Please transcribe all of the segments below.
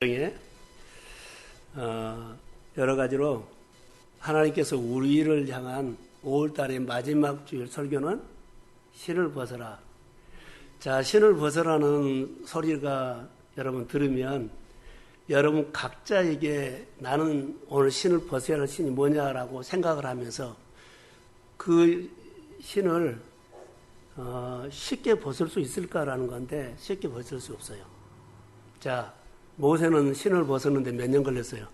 중에 여러 가지로 하나님께서 우리를 향한 5월달의 마지막 주일 설교는 신을 벗어라. 자, 신을 벗어라는 소리가 여러분 들으면 여러분 각자에게 나는 오늘 신을 벗어야 할 신이 뭐냐라고 생각을 하면서 그 신을 쉽게 벗을 수 있을까라는 건데 쉽게 벗을 수 없어요. 자, 모세는 신을 벗었는데 몇 년 걸렸어요?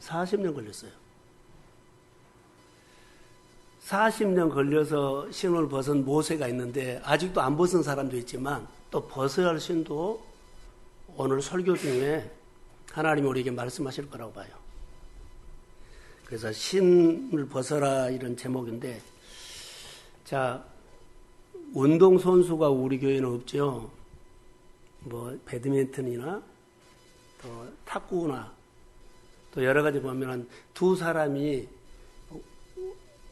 40년 걸렸어요. 40년 걸려서 신을 벗은 모세가 있는데 아직도 안 벗은 사람도 있지만 또 벗어야 할 신도 오늘 설교 중에 하나님이 우리에게 말씀하실 거라고 봐요. 그래서 신을 벗어라 이런 제목인데, 자, 운동선수가 우리 교회는 없죠. 뭐 배드민턴이나 또 탁구나 또 여러 가지 보면 두 사람이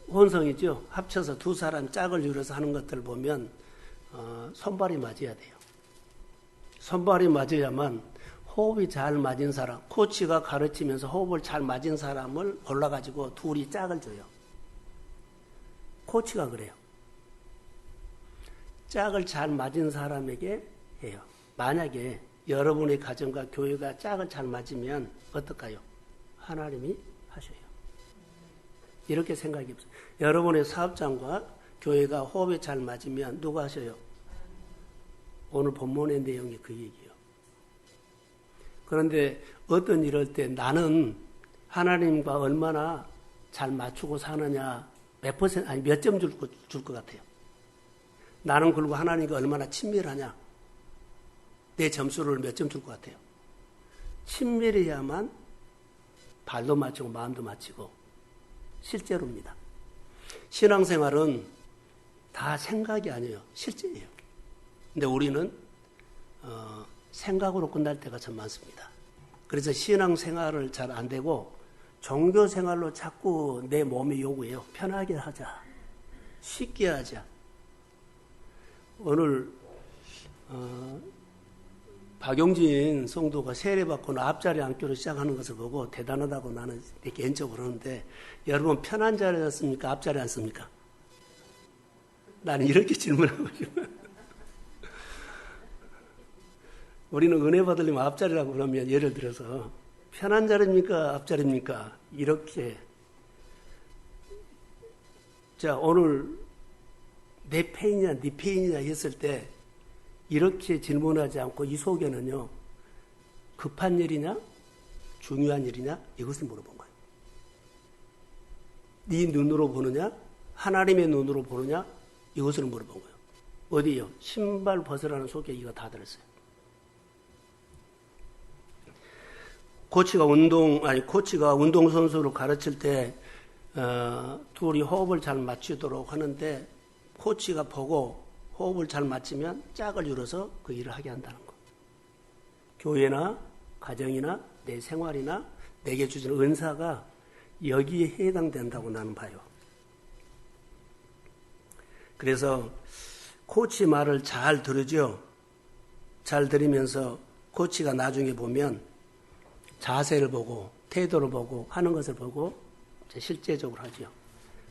혼성이죠. 합쳐서 두 사람 짝을 이루어서 하는 것들을 보면 손발이 맞아야 돼요. 손발이 맞아야만 호흡이 잘 맞은 사람, 코치가 가르치면서 호흡을 잘 맞은 사람을 골라가지고 둘이 짝을 줘요. 코치가 그래요. 짝을 잘 맞은 사람에게 해요. 만약에 여러분의 가정과 교회가 짝을 잘 맞으면 어떨까요? 하나님이 하셔요. 이렇게 생각이 없어요. 여러분의 사업장과 교회가 호흡이 잘 맞으면 누가 하셔요? 오늘 본문의 내용이 그 얘기예요. 그런데 어떤 이럴 때 나는 하나님과 얼마나 잘 맞추고 사느냐 몇 퍼센트, 아니 몇 점 줄 것 같아요. 나는 그리고 하나님과 얼마나 친밀하냐 내 점수를 몇 점 줄 것 같아요. 친밀해야만 발도 맞추고 마음도 맞추고 실제로입니다. 신앙생활은 다 생각이 아니에요. 실제예요. 근데 우리는 생각으로 끝날 때가 참 많습니다. 그래서 신앙생활을 잘 안 되고 종교생활로 자꾸 내 몸이 요구해요. 편하게 하자. 쉽게 하자. 오늘 박용진 성도가 세례받고 앞자리 앉기로 시작하는 것을 보고 대단하다고 나는 개인적으로 그러는데, 여러분 편한 자리에 앉습니까? 앞자리에 앉습니까? 나는 이렇게 질문하고 싶어요. 우리는 은혜 받으려면 앞자리라고 그러면 예를 들어서 편한 자리입니까? 앞자리입니까? 이렇게. 자, 오늘 내 페인이냐 네 페인이냐 했을 때 이렇게 질문하지 않고 이 속에는요, 급한 일이냐 중요한 일이냐 이것을 물어본 거예요. 네 눈으로 보느냐 하나님의 눈으로 보느냐 이것을 물어본 거예요. 어디요? 신발 벗으라는 속에 이거 다 들었어요. 코치가 운동선수를 가르칠 때 둘이 호흡을 잘 맞추도록 하는데, 코치가 보고 호흡을 잘 맞추면 짝을 이뤄서 그 일을 하게 한다는 거. 교회나 가정이나 내 생활이나 내게 주신 은사가 여기에 해당된다고 나는 봐요. 그래서 코치 말을 잘 들으죠. 잘 들으면서 코치가 나중에 보면 자세를 보고 태도를 보고 하는 것을 보고 실제적으로 하죠.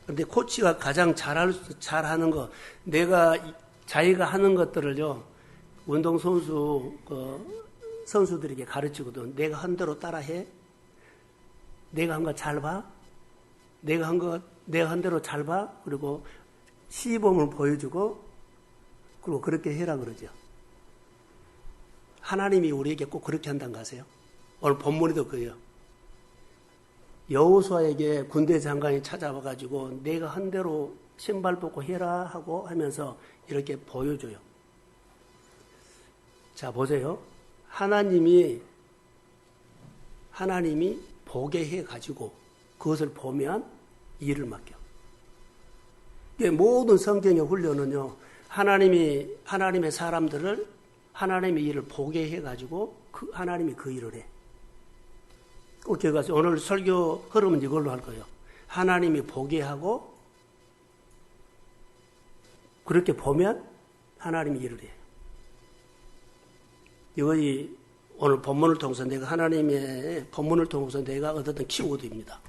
그런데 코치가 가장 잘하는 거, 자기가 하는 것들을요, 운동선수, 선수들에게 가르치거든. 내가 한 대로 따라해. 내가 한 거 잘 봐. 내가 한 대로 잘 봐. 그리고 시범을 보여주고, 그리고 그렇게 해라 그러죠. 하나님이 우리에게 꼭 그렇게 한다는 거 아세요? 오늘 본문에도 그래요. 여호수아에게 군대 장관이 찾아와가지고 내가 한 대로 신발 벗고 해라 하고 하면서 이렇게 보여줘요. 자, 보세요. 하나님이 보게 해가지고 그것을 보면 일을 맡겨. 모든 성경의 훈련은요, 하나님의 사람들을 하나님의 일을 보게 해가지고 하나님이 그 일을 해. 꼭 기억하세요. 오늘 설교 흐름은 이걸로 할 거예요. 하나님이 보게 하고 그렇게 보면 하나님이 일을 해요. 이것이 오늘 본문을 통해서 내가 하나님의 본문을 통해서 내가 얻었던 키워드입니다.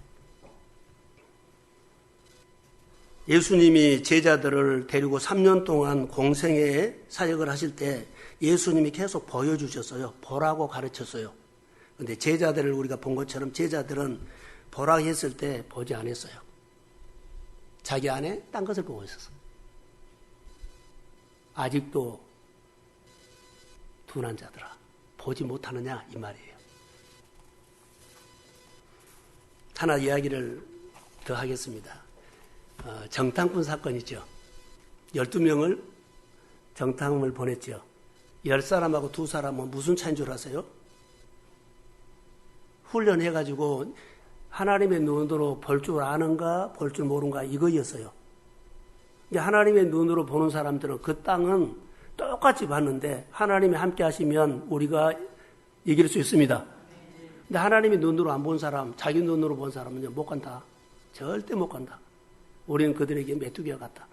예수님이 제자들을 데리고 3년 동안 공생의 사역을 하실 때 예수님이 계속 보여주셨어요. 보라고 가르쳤어요. 그런데 제자들을 우리가 본 것처럼 제자들은 보라 했을 때 보지 않았어요. 자기 안에 딴 것을 보고 있었어요. 아직도 둔한 자들아 보지 못하느냐 이 말이에요. 하나 이야기를 더 하겠습니다. 정탐꾼 사건이죠. 12명을 정탐을 보냈죠. 10사람하고 2사람은 무슨 차이인 줄 아세요? 훈련해가지고 하나님의 눈으로 볼 줄 아는가 볼 줄 모르는가 이거였어요. 하나님의 눈으로 보는 사람들은 그 땅은 똑같이 봤는데 하나님이 함께 하시면 우리가 이길 수 있습니다. 근데 하나님의 눈으로 안 본 사람, 자기 눈으로 본 사람은요, 못 간다. 절대 못 간다. 우리는 그들에게 메뚜기와 같다.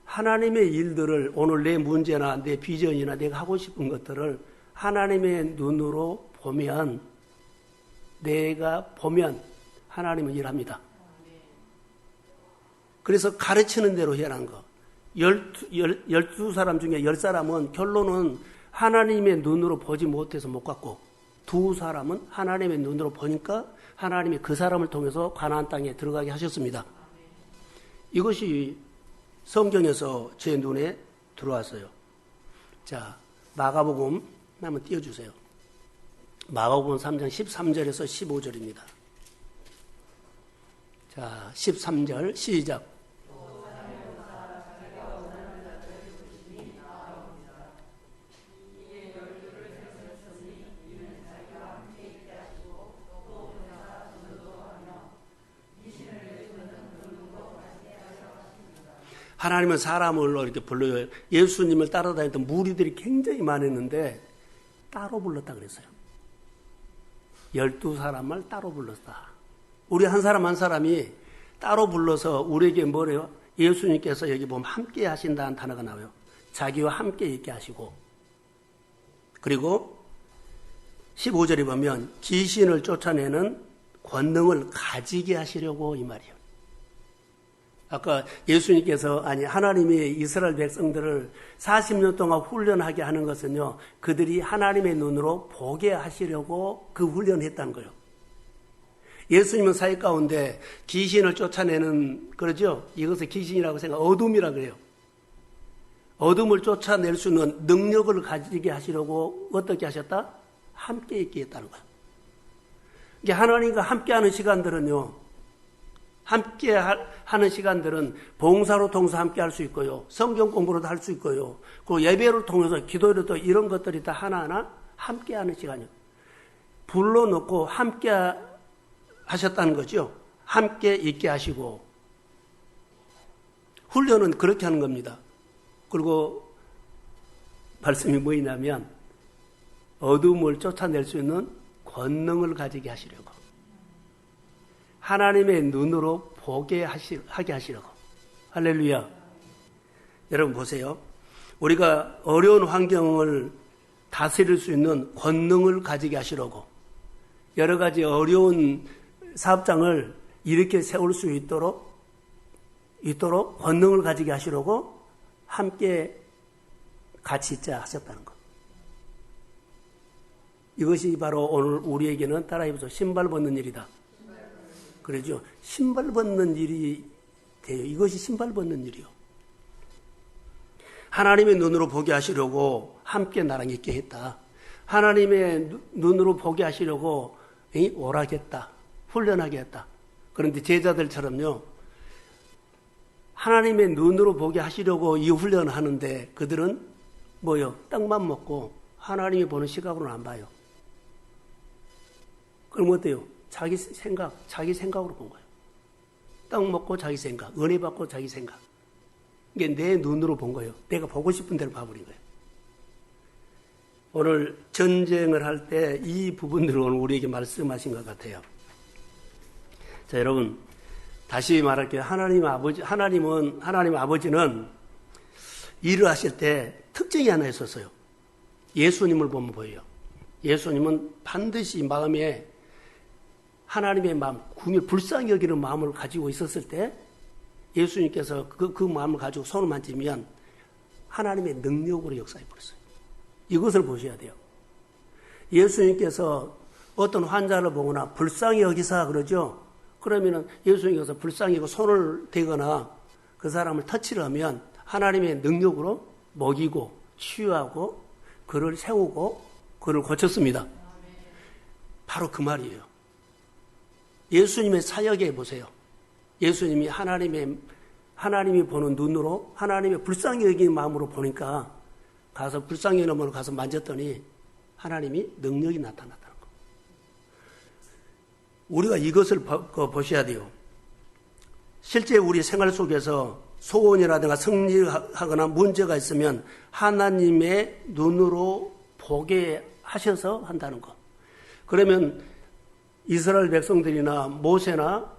하나님의 일들을 오늘 내 문제나 내 비전이나 내가 하고 싶은 것들을 하나님의 눈으로 보면 내가 보면 하나님은 일합니다. 그래서 가르치는 대로 해라는 거. 12사람 중에 10사람은 결론은 하나님의 눈으로 보지 못해서 못 갔고 2사람은 하나님의 눈으로 보니까 하나님이 그 사람을 통해서 가나안 땅에 들어가게 하셨습니다. 이것이 성경에서 제 눈에 들어왔어요. 자, 마가복음 한번 띄워주세요. 마가복음 3장 13절에서 15절입니다. 자, 13절 시작. 하나님은 사람을 이렇게 불러요. 예수님을 따라다녔던 무리들이 굉장히 많았는데 따로 불렀다 그랬어요. 12사람을 따로 불렀다. 우리 한 사람 한 사람이 따로 불러서 우리에게 뭐래요? 예수님께서 여기 보면 함께 하신다는 단어가 나와요. 자기와 함께 있게 하시고 그리고 15절에 보면 귀신을 쫓아내는 권능을 가지게 하시려고 이 말이에요. 아까 예수님께서 하나님이 이스라엘 백성들을 40년 동안 훈련하게 하는 것은요. 그들이 하나님의 눈으로 보게 하시려고 그 훈련했다는 거예요. 예수님은 사역 가운데 귀신을 쫓아내는 그러죠. 이것을 귀신이라고 어둠이라고 그래요. 어둠을 쫓아낼 수 있는 능력을 가지게 하시려고 어떻게 하셨다? 함께 있게 했다는 거예요. 이게 하나님과 함께하는 시간들은요. 함께 하는 시간들은 봉사로 통해서 함께 할 수 있고요. 성경 공부로도 할 수 있고요. 그 예배를 통해서 기도로도 이런 것들이 다 하나하나 함께 하는 시간이에요. 불러놓고 함께 하셨다는 거죠. 함께 있게 하시고. 훈련은 그렇게 하는 겁니다. 그리고 말씀이 뭐냐면 어둠을 쫓아낼 수 있는 권능을 가지게 하시려고. 하나님의 눈으로 하게 하시려고. 할렐루야. 여러분 보세요. 우리가 어려운 환경을 다스릴 수 있는 권능을 가지게 하시려고. 여러 가지 어려운 사업장을 이렇게 세울 수 있도록 권능을 가지게 하시려고 함께 같이 있자 하셨다는 것. 이것이 바로 오늘 우리에게는 따라해보죠. 신발 벗는 일이다. 그러죠. 신발 벗는 일이 돼요. 이것이 신발 벗는 일이요. 하나님의 눈으로 보게 하시려고 함께 나랑 있게 했다. 하나님의 눈으로 보게 하시려고 오라겠다. 훈련하게 했다. 그런데 제자들처럼요. 하나님의 눈으로 보게 하시려고 이 훈련을 하는데 그들은 뭐요? 떡만 먹고 하나님이 보는 시각으로는 안 봐요. 그럼 어때요? 자기 생각으로 본 거예요. 떡 먹고 자기 생각, 은혜 받고 자기 생각. 이게 내 눈으로 본 거예요. 내가 보고 싶은 대로 봐버린 거예요. 오늘 전쟁을 할 때 이 부분들을 오늘 우리에게 말씀하신 것 같아요. 자, 여러분, 다시 말할게요. 하나님 아버지는 일을 하실 때 특징이 하나 있었어요. 예수님을 보면 보여요. 예수님은 반드시 마음에 하나님의 마음, 궁일 불쌍히 여기는 마음을 가지고 있었을 때 예수님께서 그 마음을 가지고 손을 만지면 하나님의 능력으로 역사해 버렸어요. 이것을 보셔야 돼요. 예수님께서 어떤 환자를 보거나 불쌍히 여기사 그러죠. 그러면은 예수님께서 불쌍히 여기고 손을 대거나 그 사람을 터치를 하면 하나님의 능력으로 먹이고 치유하고 그를 세우고 그를 고쳤습니다. 바로 그 말이에요. 예수님의 사역에 보세요. 예수님이 하나님이 보는 눈으로 하나님의 불쌍히 여기는 마음으로 보니까 가서 불쌍히 여기는 마음으로 가서 만졌더니 하나님이 능력이 나타났다는 거. 우리가 이것을 보셔야 돼요. 실제 우리 생활 속에서 소원이라든가 성립하거나 문제가 있으면 하나님의 눈으로 보게 하셔서 한다는 것. 그러면 이스라엘 백성들이나 모세나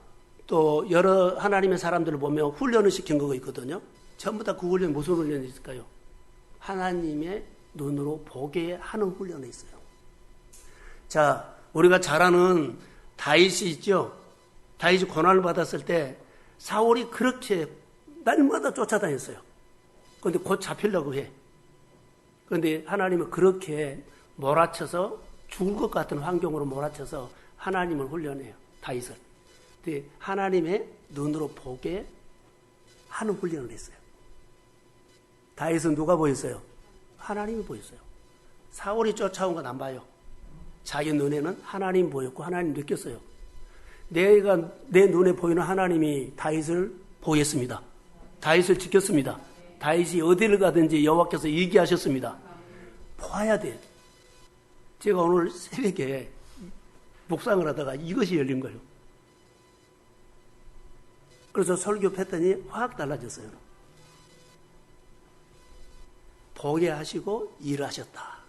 또 여러 하나님의 사람들을 보면 훈련을 시킨 거가 있거든요. 전부 다 그 훈련이 무슨 훈련이 있을까요? 하나님의 눈으로 보게 하는 훈련이 있어요. 자, 우리가 잘 아는 다윗이 있죠. 다윗이 고난을 받았을 때 사울이 그렇게 날마다 쫓아다녔어요. 그런데 곧 잡히려고 해. 그런데 하나님은 그렇게 몰아쳐서 죽을 것 같은 환경으로 몰아쳐서 하나님을 훈련해요. 다윗을. 근데 하나님의 눈으로 보게 하는 훈련을 했어요. 다윗은 누가 보였어요? 하나님이 보였어요. 사울이 쫓아온 건 안 봐요. 자기 눈에는 하나님이 보였고 하나님 느꼈어요. 내 눈에 보이는 하나님이 다윗을 보였습니다. 다윗을 지켰습니다. 다윗이 어디를 가든지 여호와께서 얘기하셨습니다. 봐야 돼. 제가 오늘 새벽에 묵상을 하다가 이것이 열린 거예요. 그래서 설교 했더니 확 달라졌어요. 보게 하시고 일하셨다.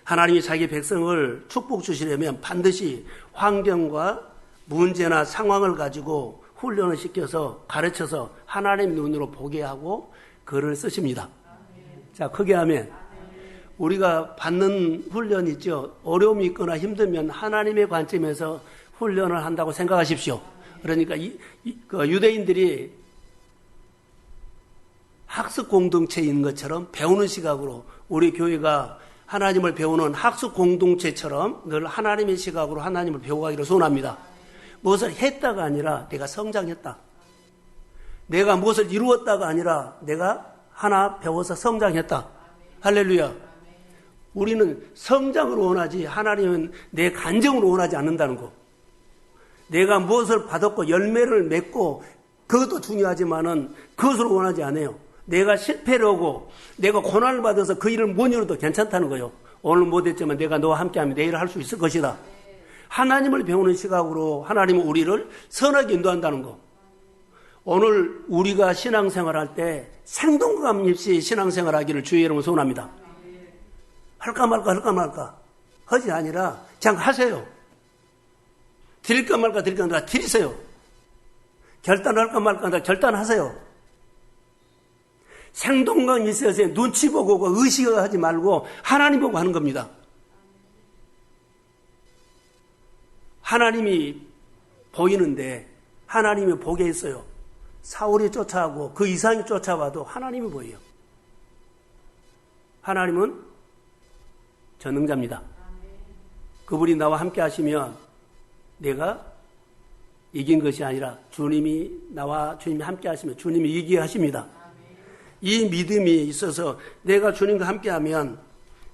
하나님이 자기 백성을 축복 주시려면 반드시 환경과 문제나 상황을 가지고 훈련을 시켜서 가르쳐서 하나님 눈으로 보게 하고 글을 쓰십니다. 자, 크게 하면 우리가 받는 훈련 있죠. 어려움이 있거나 힘들면 하나님의 관점에서 훈련을 한다고 생각하십시오. 그러니까 그 유대인들이 학습 공동체인 것처럼 배우는 시각으로 우리 교회가 하나님을 배우는 학습 공동체처럼 늘 하나님의 시각으로 하나님을 배워가기를 소원합니다. 무엇을 했다가 아니라 내가 성장했다. 내가 무엇을 이루었다가 아니라 내가 하나 배워서 성장했다. 할렐루야. 우리는 성장을 원하지 하나님은 내 간정을 원하지 않는다는 거. 내가 무엇을 받았고 열매를 맺고 그것도 중요하지만은 그것을 원하지 않아요. 내가 실패를 하고 내가 고난을 받아서 그 일을 못 이뤄도 괜찮다는 거예요. 오늘 못했지만 내가 너와 함께하면 내일 할 수 있을 것이다. 하나님을 배우는 시각으로 하나님은 우리를 선하게 인도한다는 거. 오늘 우리가 신앙생활할 때 생동감 없이 신앙생활하기를 주의 이름으로 소원합니다. 할까 말까 하지 아니라 그냥 하세요. 드릴까 말까 드리세요. 결단할까 말까 결단하세요. 생동감이 있어서 눈치 보고 의식하지 말고 하나님 보고 하는 겁니다. 하나님이 보이는데 하나님이 보게 했어요. 사울이 쫓아가고 그 이상이 쫓아와도 하나님이 보여요. 하나님은 전능자입니다. 그분이 나와 함께 하시면 내가 이긴 것이 아니라 주님이 함께 하시면 주님이 이기게 하십니다. 이 믿음이 있어서 내가 주님과 함께 하면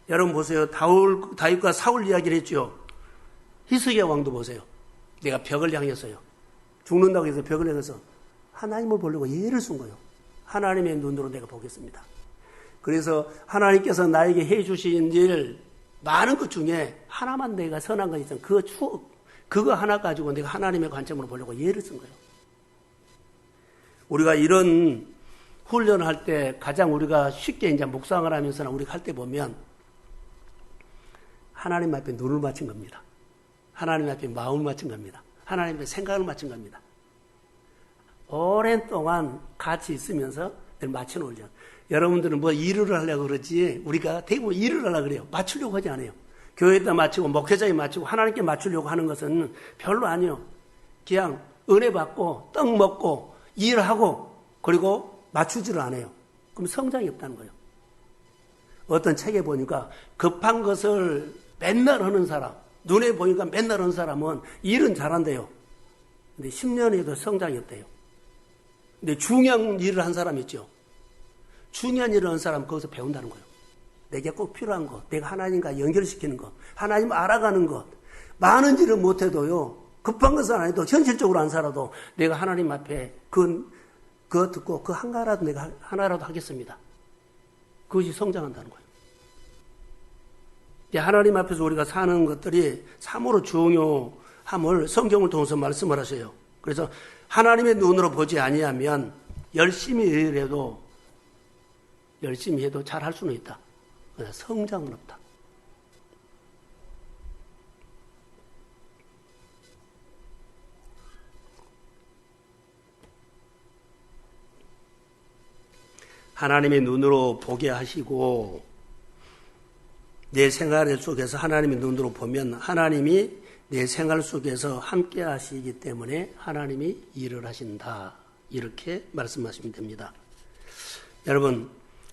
여러분 보세요. 다윗과 사울 이야기를 했죠. 히스기야 왕도 보세요. 내가 벽을 향했어요. 죽는다고 해서 벽을 향해서 하나님을 보려고 예를 쓴 거예요. 하나님의 눈으로 내가 보겠습니다. 그래서 하나님께서 나에게 해주신 일 많은 것 중에 하나만 내가 선한 건 있잖아요. 그거 하나 가지고 내가 하나님의 관점으로 보려고 예를 쓴 거예요. 우리가 이런 훈련을 할 때 가장 우리가 쉽게 이제 묵상을 하면서나 우리가 할 때 보면 하나님 앞에 눈을 맞춘 겁니다. 하나님 앞에 마음을 맞춘 겁니다. 하나님 앞에 생각을 맞춘 겁니다. 오랜 동안 같이 있으면서 늘 맞춰놓으려. 여러분들은 뭐 일을 하려고 그러지 우리가 대부분 일을 하려고 그래요. 맞추려고 하지 않아요. 교회에다 맞추고 목회자에 맞추고 하나님께 맞추려고 하는 것은 별로 아니에요. 그냥 은혜 받고 떡 먹고 일하고 그리고 맞추지를 않아요. 그럼 성장이 없다는 거예요. 어떤 책에 보니까 급한 것을 맨날 하는 사람, 눈에 보니까 맨날 하는 사람은 일은 잘한대요. 근데 10년에도 성장이 없대요. 근데 중요한 일을 한 사람 있죠. 중요한 일을 한 사람은 거기서 배운다는 거예요. 내게 꼭 필요한 것, 내가 하나님과 연결시키는 것, 하나님 알아가는 것, 많은 일을 못해도요, 급한 것은 아니도 현실적으로 안 살아도 내가 하나님 앞에 그거 듣고 그 한가라도 내가 하나라도 하겠습니다. 그것이 성장한다는 거예요. 하나님 앞에서 우리가 사는 것들이 참으로 중요함을 성경을 통해서 말씀을 하셔요. 그래서 하나님의 눈으로 보지 아니하면 열심히 해도 잘 할 수는 있다. 그러나 성장은 없다. 하나님의 눈으로 보게 하시고 내 생활 속에서 하나님의 눈으로 보면 하나님이 내 생활 속에서 함께 하시기 때문에 하나님이 일을 하신다. 이렇게 말씀하시면 됩니다. 여러분,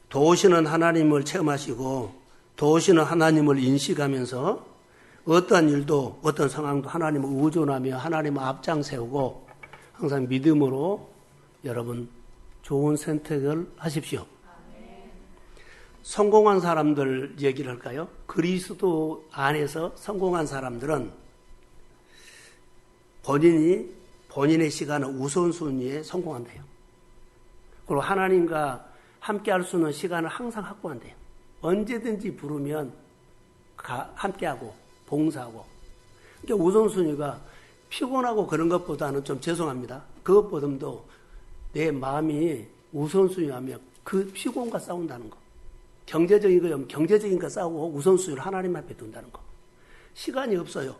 도우시는 하나님을 체험하시고 도우시는 하나님을 인식하면서 어떠한 일도 어떤 상황도 하나님을 의존하며 하나님을 앞장 세우고 항상 믿음으로 여러분 좋은 선택을 하십시오. 성공한 사람들 얘기를 할까요? 그리스도 안에서 성공한 사람들은 본인의 시간을 우선순위에 성공한대요. 그리고 하나님과 함께 할 수 있는 시간을 항상 확보한대요. 언제든지 부르면 함께하고 봉사하고. 그러니까 우선순위가 피곤하고 그런 것보다는 좀 죄송합니다. 그것보다도 내 마음이 우선순위하며 그 피곤과 싸운다는 거. 경제적인 거면 경제적인 거 싸우고 우선순위를 하나님 앞에 둔다는 거. 시간이 없어요.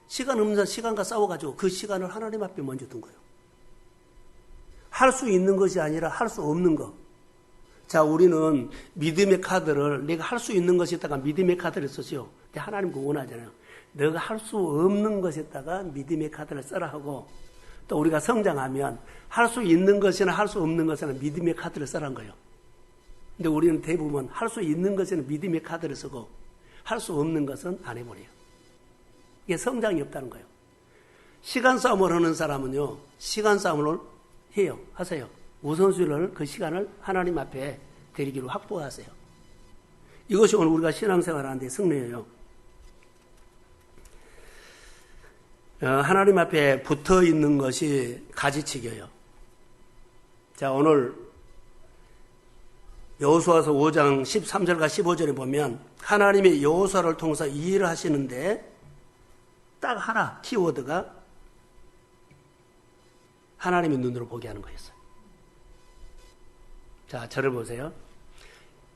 시간 없는 시간과 싸워가지고 그 시간을 하나님 앞에 먼저 둔 거예요. 할 수 있는 것이 아니라 할 수 없는 거. 자, 우리는 믿음의 카드를 내가 할 수 있는 것에다가 믿음의 카드를 쓰죠. 근데 하나님 그거 원하잖아요. 너가 할 수 없는 것에다가 믿음의 카드를 써라 하고 또 우리가 성장하면 할 수 있는 것이나 할 수 없는 것에는 믿음의 카드를 써라는 거예요. 근데 우리는 대부분 할 수 있는 것에는 믿음의 카드를 쓰고 할 수 없는 것은 안 해버려요. 이게 성장이 없다는 거예요. 시간 싸움을 하는 사람은요, 시간 싸움을 하세요. 우선순위를 그 시간을 하나님 앞에 드리기로 확보하세요. 이것이 오늘 우리가 신앙생활 하는데 승리예요. 하나님 앞에 붙어 있는 것이 가지치기예요. 자, 오늘 여호수아서 5장 13절과 15절에 보면 하나님의 여호수아를 통해서 이 일을 하시는데 딱 하나 키워드가 하나님의 눈으로 보게 하는 거였어요. 자, 저를 보세요.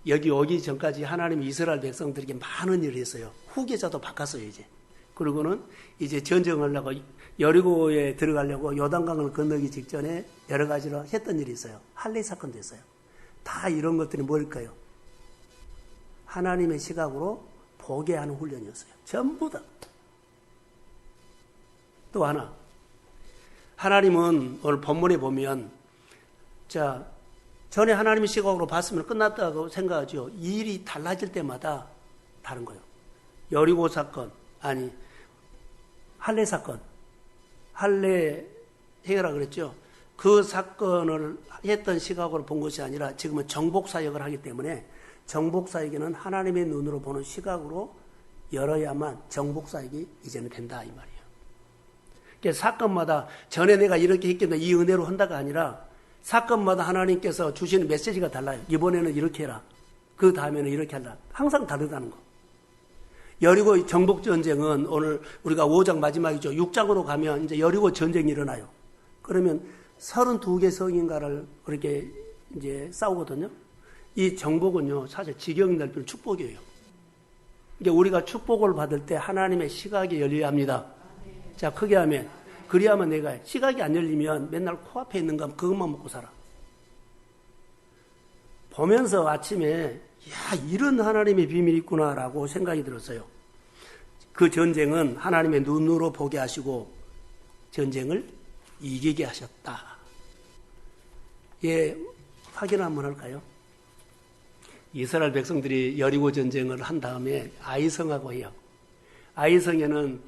여기 오기 전까지 하나님이 이스라엘 백성들에게 많은 일을 했어요. 후계자도 바꿨어요, 이제. 그리고는 이제 전쟁하려고 여리고에 들어가려고 요단강을 건너기 직전에 여러 가지로 했던 일이 있어요. 할례 사건도 있어요. 다 이런 것들이 뭘까요? 하나님의 시각으로 보게 하는 훈련이었어요. 전부 다. 또 하나. 하나님은 오늘 본문에 보면 자, 전에 하나님의 시각으로 봤으면 끝났다고 생각하죠. 이 일이 달라질 때마다 다른 거예요. 여리고 사건, 아니 할례 사건, 할례 해결하라 그랬죠. 그 사건을 했던 시각으로 본 것이 아니라 지금은 정복사역을 하기 때문에 정복사역에는 하나님의 눈으로 보는 시각으로 열어야만 정복사역이 이제는 된다 이 말이에요. 그러니까 사건마다 전에 내가 이렇게 했기 때문에 이 은혜로 한다가 아니라 사건마다 하나님께서 주시는 메시지가 달라요. 이번에는 이렇게 해라. 그 다음에는 이렇게 하라. 항상 다르다는 거. 여리고 정복전쟁은 오늘 우리가 5장 마지막이죠. 6장으로 가면 이제 여리고 전쟁이 일어나요. 그러면 32개 성인가를 그렇게 이제 싸우거든요. 이 정복은요, 사실 지경 넓히는 축복이에요. 그러니까 우리가 축복을 받을 때 하나님의 시각이 열려야 합니다. 자, 크게 하면. 그리하면 내가 시각이 안 열리면 맨날 코앞에 있는 거 그것만 먹고 살아. 보면서 아침에 야, 이런 하나님의 비밀이 있구나라고 생각이 들었어요. 그 전쟁은 하나님의 눈으로 보게 하시고 전쟁을 이기게 하셨다. 예, 확인 한번 할까요? 이스라엘 백성들이 여리고 전쟁을 한 다음에 아이성하고 해요. 아이성에는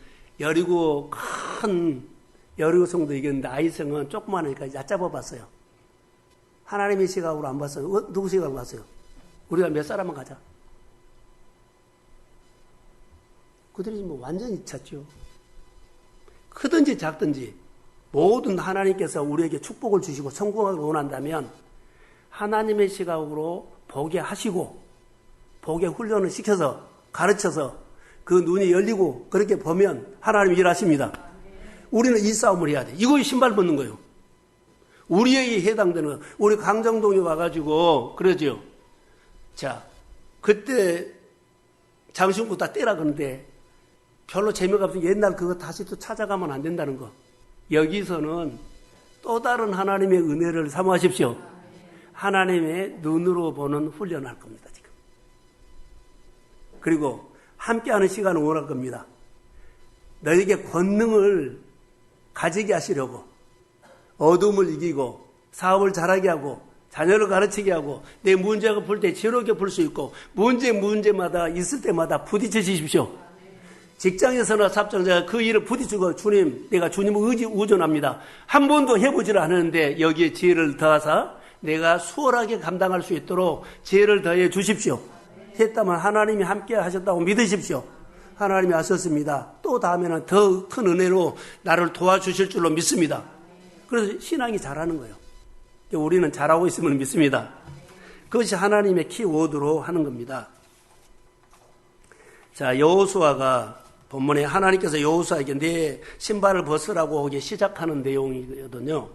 큰 여리고성도 이겼는데 아이성은 조그마하니까 얕잡아 봤어요. 하나님의 시각으로 안 봤어요. 누구 시각으로 봤어요? 우리가 몇 사람만 가자. 그들이 뭐 완전히 찼죠. 크든지 작든지 모든 하나님께서 우리에게 축복을 주시고 성공하길 원한다면 하나님의 시각으로 보게 하시고 보게 훈련을 시켜서 가르쳐서 그 눈이 열리고 그렇게 보면 하나님이 일하십니다. 우리는 이 싸움을 해야 돼. 이거 신발 벗는 거예요. 우리에게 해당되는 우리 강정동에 와가지고 그러죠. 자, 그때 장신구 다 떼라 그러는데 별로 재미가 없어. 옛날 그거 다시 또 찾아가면 안 된다는 거. 여기서는 또 다른 하나님의 은혜를 사모하십시오. 하나님의 눈으로 보는 훈련을 할 겁니다, 지금. 그리고 함께하는 시간을 원할 겁니다. 너에게 권능을 가지게 하시려고 어둠을 이기고 사업을 잘하게 하고 자녀를 가르치게 하고 내 문제가 풀 때 지혜롭게 풀 수 있고 문제마다 있을 때마다 부딪혀 주십시오. 직장에서나 삽장자가 그 일을 부딪히고 주님, 내가 주님을 의존합니다. 한 번도 해보지를 않았는데 여기에 지혜를 더하사 내가 수월하게 감당할 수 있도록 지혜를 더해 주십시오. 했다면 하나님이 함께 하셨다고 믿으십시오. 하나님이 하셨습니다. 또 다음에는 더 큰 은혜로 나를 도와주실 줄로 믿습니다. 그래서 신앙이 잘하는 거예요. 우리는 잘하고 있음을 믿습니다. 그것이 하나님의 키워드로 하는 겁니다. 자, 여호수아가 본문에 하나님께서 여호수아에게 내 신발을 벗으라고 하기 시작하는 내용이거든요.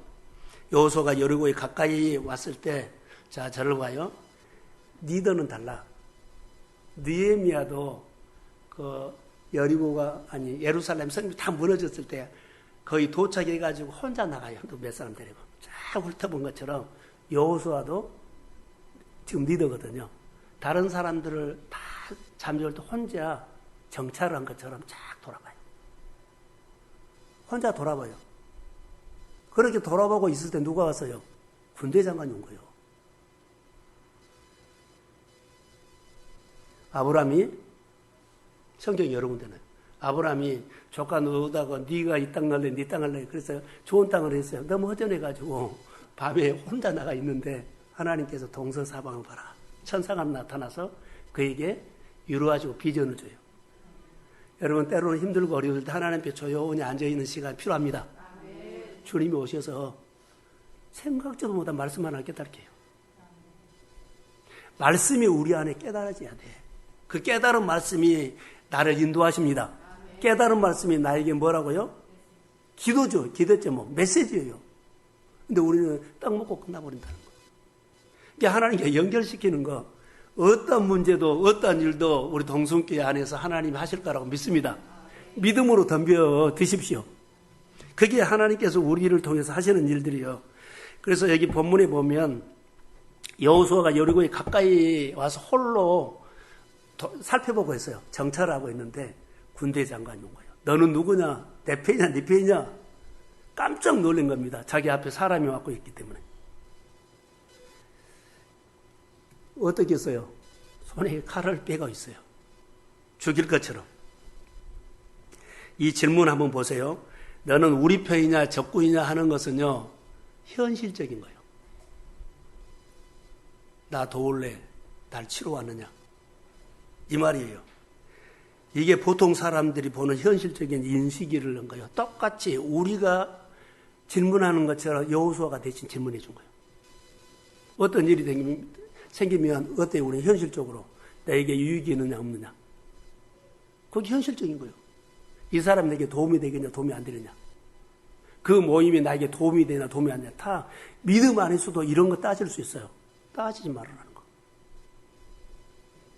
여호수아가 여리고에 가까이 왔을 때, 자, 저를 봐요. 니더는 달라. 느헤미야도 그 여리고가 아니 예루살렘 성벽이 다 무너졌을 때 거의 도착해가지고 혼자 나가요. 또 몇 사람 데리고 쫙 훑어본 것처럼 여호수아도 지금 리더거든요. 다른 사람들을 다 잠재울 때 혼자 정찰을 한 것처럼 쫙 돌아가요. 혼자 돌아봐요. 그렇게 돌아보고 있을 때 누가 왔어요? 군대 장관이 온 거예요. 아브라함이 성경 여러 군데 나요. 아브라함이 조카 너다가 네가 이 땅 갈래, 네 땅 갈래. 그래서 좋은 땅을 했어요. 너무 허전해가지고 밤에 혼자 나가 있는데 하나님께서 동서사방을 봐라. 천사가 나타나서 그에게 이루어지고 비전을 줘요. 여러분 때로는 힘들고 어려울 때 하나님 앞에 조용히 앉아있는 시간이 필요합니다. 주님이 오셔서 생각지도 못한 말씀 하나 깨닫게 해요. 말씀이 우리 안에 깨달아져야 돼. 그 깨달은 말씀이 나를 인도하십니다. 깨달은 말씀이 나에게 뭐라고요? 기도죠. 기도 제목, 메시지예요. 근데 우리는 떡 먹고 끝나버린다는 거. 이게 하나님께 연결시키는 거, 어떤 문제도 어떤 일도 우리 동성교회 안에서 하나님이 하실 거라고 믿습니다. 믿음으로 덤벼 드십시오. 그게 하나님께서 우리를 통해서 하시는 일들이요. 그래서 여기 본문에 보면 여호수아가 여리고에 가까이 와서 홀로 살펴보고 있어요. 정찰하고 있는데 군대 장관이 온 거예요. 너는 누구냐? 내 편이냐? 네 편이냐? 깜짝 놀란 겁니다. 자기 앞에 사람이 왔고 있기 때문에. 어떻게 했어요? 손에 칼을 빼고 있어요. 죽일 것처럼. 이 질문 한번 보세요. 너는 우리 편이냐 적군이냐 하는 것은요, 현실적인 거예요. 나 도울래? 날 치러 왔느냐? 이 말이에요. 이게 보통 사람들이 보는 현실적인 인식이를 한 거예요. 똑같이 우리가 질문하는 것처럼 여호수아가 대신 질문해 준 거예요. 어떤 일이 생기면 어때요? 우리는 현실적으로 나에게 유익이 있느냐 없느냐. 그게 현실적인 거예요. 이 사람 내게 도움이 되겠냐 도움이 안 되느냐. 그 모임이 나에게 도움이 되냐 도움이 안 되냐. 다 믿음 안에서도 이런 거 따질 수 있어요. 따지지 말라는 거.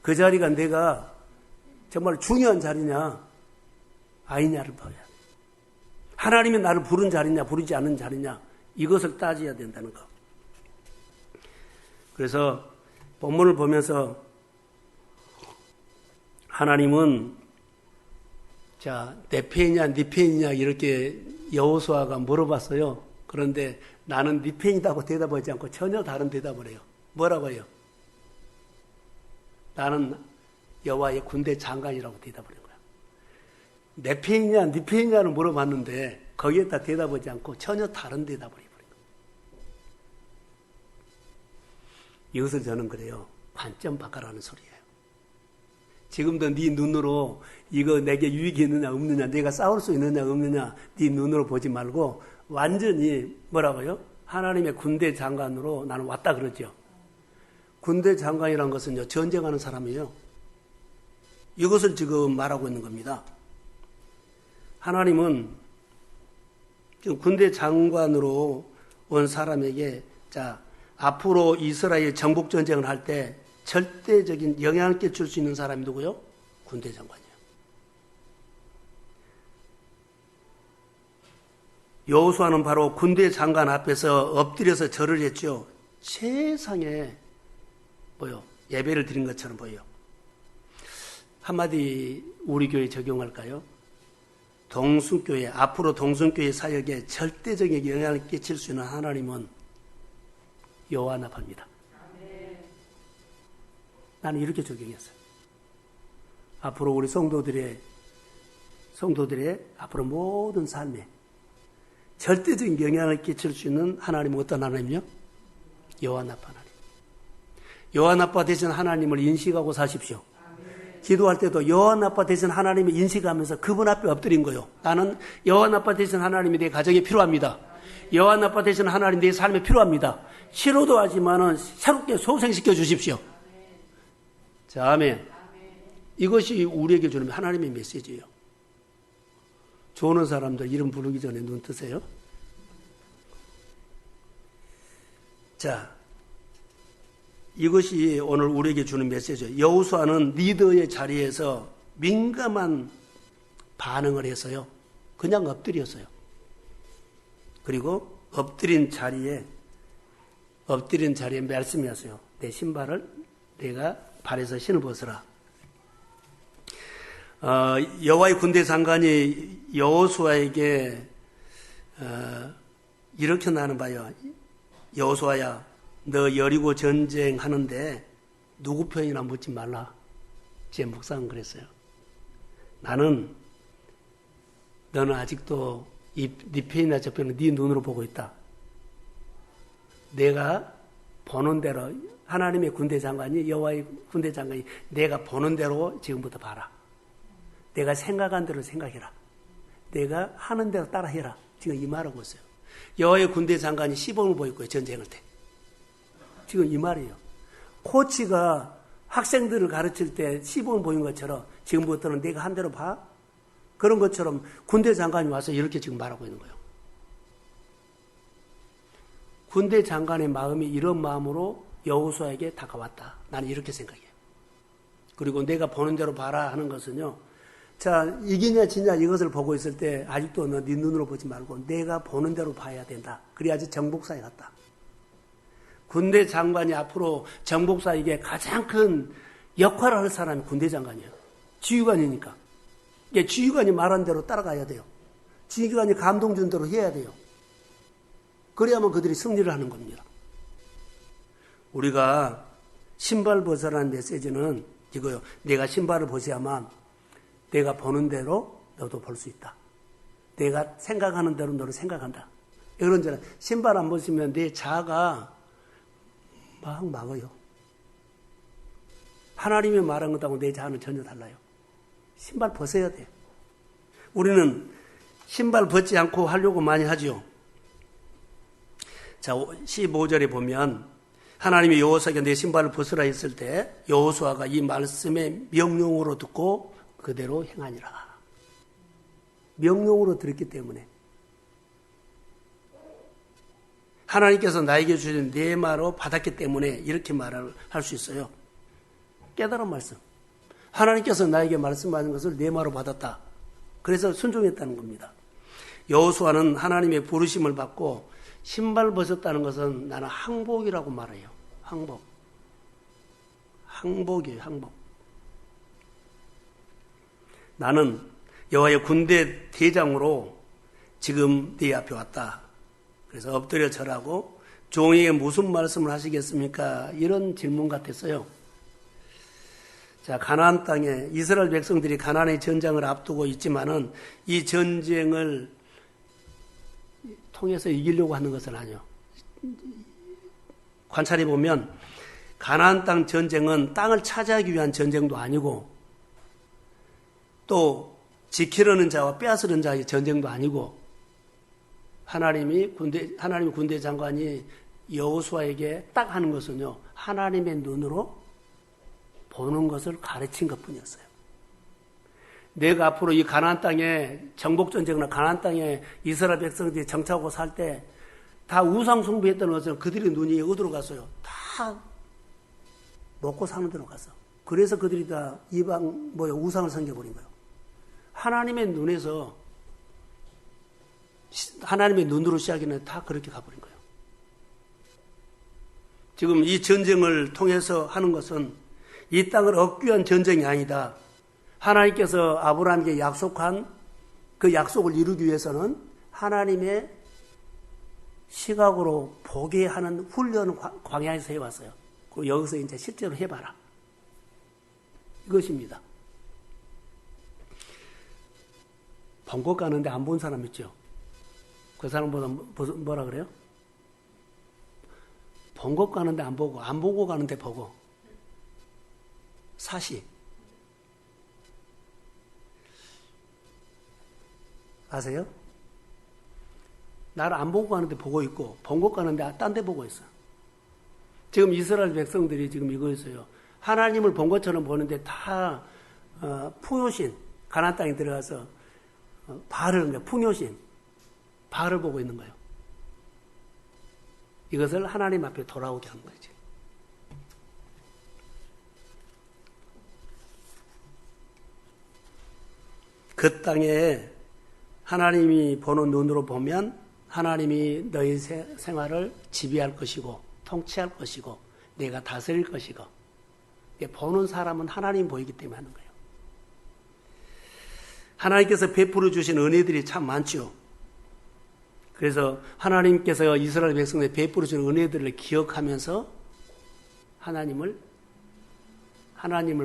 그 자리가 내가 정말 중요한 자리냐 아니냐를 봐야 돼. 하나님이 나를 부른 자리냐 부르지 않은 자리냐 이것을 따져야 된다는 거. 그래서 본문을 보면서 하나님은 내 편이냐 네 편이냐 이렇게 여호수아가 물어봤어요. 그런데 나는 네 편이다고 대답하지 않고 전혀 다른 대답을 해요. 뭐라고 해요? 나는 여호와의 군대 장관이라고 대답을 한 거야. 내 편이냐 네 편이냐를 물어봤는데 거기에다 대답하지 않고 전혀 다른 대답을 해버린 거예요. 이것을 저는 그래요. 관점 바꿔라는 소리예요. 지금도 네 눈으로 이거 내게 유익이 있느냐 없느냐, 내가 싸울 수 있느냐 없느냐 네 눈으로 보지 말고 완전히 뭐라고요? 하나님의 군대 장관으로 나는 왔다 그러죠. 군대 장관이라는 것은요, 전쟁하는 사람이에요. 이것을 지금 말하고 있는 겁니다. 하나님은 지금 군대 장관으로 온 사람에게 앞으로 이스라엘 정복 전쟁을 할 때 절대적인 영향을 끼칠 수 있는 사람이 누구요? 군대 장관이에요. 여호수아는 바로 군대 장관 앞에서 엎드려서 절을 했죠. 세상에 예배를 드린 것처럼 보여요. 한마디 우리 교회 적용할까요? 동순교회, 앞으로 동순교회 사역에 절대적인 영향을 끼칠 수 있는 하나님은 여호와나파입니다. 나는 이렇게 적용했어요. 앞으로 우리 성도들의 앞으로 모든 삶에 절대적인 영향을 끼칠 수 있는 하나님은 어떤 하나님이요? 여호와나파 하나님. 여호와나파 되신 하나님을 인식하고 사십시오. 기도할 때도 여호와나파 되신 하나님을 인식하면서 그분 앞에 엎드린 거요. 나는 여호와나파 되신 하나님이 내 가정에 필요합니다. 여호와나파 되신 하나님 내 삶에 필요합니다. 싫어도 하지만은 새롭게 소생시켜 주십시오. 자, 아멘. 이것이 우리에게 주는 하나님의 메시지예요. 좋은 사람들 이름 부르기 전에 눈 뜨세요. 자, 이것이 오늘 우리에게 주는 메시지예요. 여호수아는 리더의 자리에서 민감한 반응을 했어요. 그냥 엎드렸어요. 그리고 엎드린 자리에 말씀하세요. 내 신발을 내가 발에서 신을 벗으라. 여호와의 군대 장관이 여호수아에게 이렇게 나는 봐요. 여호수아야, 너 여리고 전쟁하는데 누구 편이나 묻지 말라. 제 묵상은 그랬어요. 너는 아직도 네 편이나 저 편은 네 눈으로 보고 있다. 내가 보는 대로 하나님의 군대 장관이 여호와의 군대 장관이 내가 보는 대로 지금부터 봐라. 내가 생각한 대로 생각해라. 내가 하는 대로 따라해라. 지금 이 말하고 있어요. 여호와의 군대 장관이 시범을 보일 거예요. 전쟁할 때. 지금 이 말이에요. 코치가 학생들을 가르칠 때 시범을 보인 것처럼 지금부터는 내가 한 대로 봐. 그런 것처럼 군대 장관이 와서 이렇게 지금 말하고 있는 거예요. 군대 장관의 마음이 이런 마음으로 여호수아에게 다가왔다. 나는 이렇게 생각해요. 그리고 내가 보는 대로 봐라 하는 것은요. 자, 이기냐 지냐 이것을 보고 있을 때 아직도 너 네 눈으로 보지 말고 내가 보는 대로 봐야 된다. 그래야지 정복사에 갔다. 군대 장관이 앞으로 정복사에게 가장 큰 역할을 할 사람이 군대 장관이에요. 지휘관이니까. 지휘관이 말한 대로 따라가야 돼요. 지휘관이 감동 준 대로 해야 돼요. 그래야만 그들이 승리를 하는 겁니다. 우리가 신발 벗으라는 메시지는 이거요. 내가 신발을 벗어야만 내가 보는 대로 너도 볼 수 있다. 내가 생각하는 대로 너를 생각한다. 이런저런 신발 안 벗으면 내 자아가 막 막어요. 하나님이 말한 것하고 내 자아는 전혀 달라요. 신발 벗어야 돼. 우리는 신발 벗지 않고 하려고 많이 하죠. 자, 15절에 보면 하나님이 여호수아에게 내 신발을 벗으라 했을 때 여호수아가 이 말씀의 명령으로 듣고 그대로 행하니라. 명령으로 들었기 때문에 하나님께서 나에게 주신 내 말로 받았기 때문에 이렇게 말을 할 수 있어요. 깨달은 말씀. 하나님께서 나에게 말씀하신 것을 내 말로 받았다. 그래서 순종했다는 겁니다. 여호수아는 하나님의 부르심을 받고 신발 벗었다는 것은 나는 항복이라고 말해요. 항복. 항복이에요, 항복. 나는 여호와의 군대 대장으로 지금 네 앞에 왔다. 그래서 엎드려 절하고 종에게 무슨 말씀을 하시겠습니까? 이런 질문 같았어요. 자, 가나안 땅에 이스라엘 백성들이 가나안의 전쟁을 앞두고 있지만은 이 전쟁을 통해서 이기려고 하는 것은 아니요. 관찰해 보면 가나안 땅 전쟁은 땅을 차지하기 위한 전쟁도 아니고 또 지키려는 자와 빼앗으려는 자의 전쟁도 아니고 하나님이 군대 장관이 여호수아에게 딱 하는 것은요, 하나님의 눈으로 보는 것을 가르친 것뿐이었어요. 내가 앞으로 이 가나안 땅에 정복 전쟁이나 가나안 땅에 이스라엘 백성들이 정착하고 살 때 다 우상 숭배했던 것은 그들의 눈이 어디로 갔어요? 다 먹고 사는 데로 갔어. 그래서 그들이 다 이방 우상을 섬겨버린 거예요. 하나님의 눈에서 하나님의 눈으로 시작이는 다 그렇게 가버린 거예요. 지금 이 전쟁을 통해서 하는 것은 이 땅을 얻기 위한 전쟁이 아니다. 하나님께서 아브라함에게 약속한 그 약속을 이루기 위해서는 하나님의 시각으로 보게 하는 훈련 광야에서 해왔어요. 그리고 여기서 이제 실제로 해봐라. 이것입니다. 본 것 가는데 안 본 사람 있죠? 그 사람보다 뭐라 그래요? 본 것 가는데 안 보고, 안 보고 가는데 보고. 사시. 아세요? 나를 안 보고 가는데 보고 있고, 본 것 가는데 딴 데 보고 있어요. 지금 이스라엘 백성들이 지금 이거였어요. 하나님을 본 것처럼 보는데 다 풍요신, 가나안 땅에 들어가서 바알을, 풍요신, 바알을 보고 있는 거예요. 이것을 하나님 앞에 돌아오게 한 거지. 그 땅에 하나님이 보는 눈으로 보면 하나님이 너희 생활을 지배할 것이고 통치할 것이고 내가 다스릴 것이고 보는 사람은 하나님 보이기 때문에 하는 거예요. 하나님께서 베풀어 주신 은혜들이 참 많죠. 그래서 하나님께서 이스라엘 백성들에 베풀어 주신 은혜들을 기억하면서 하나님을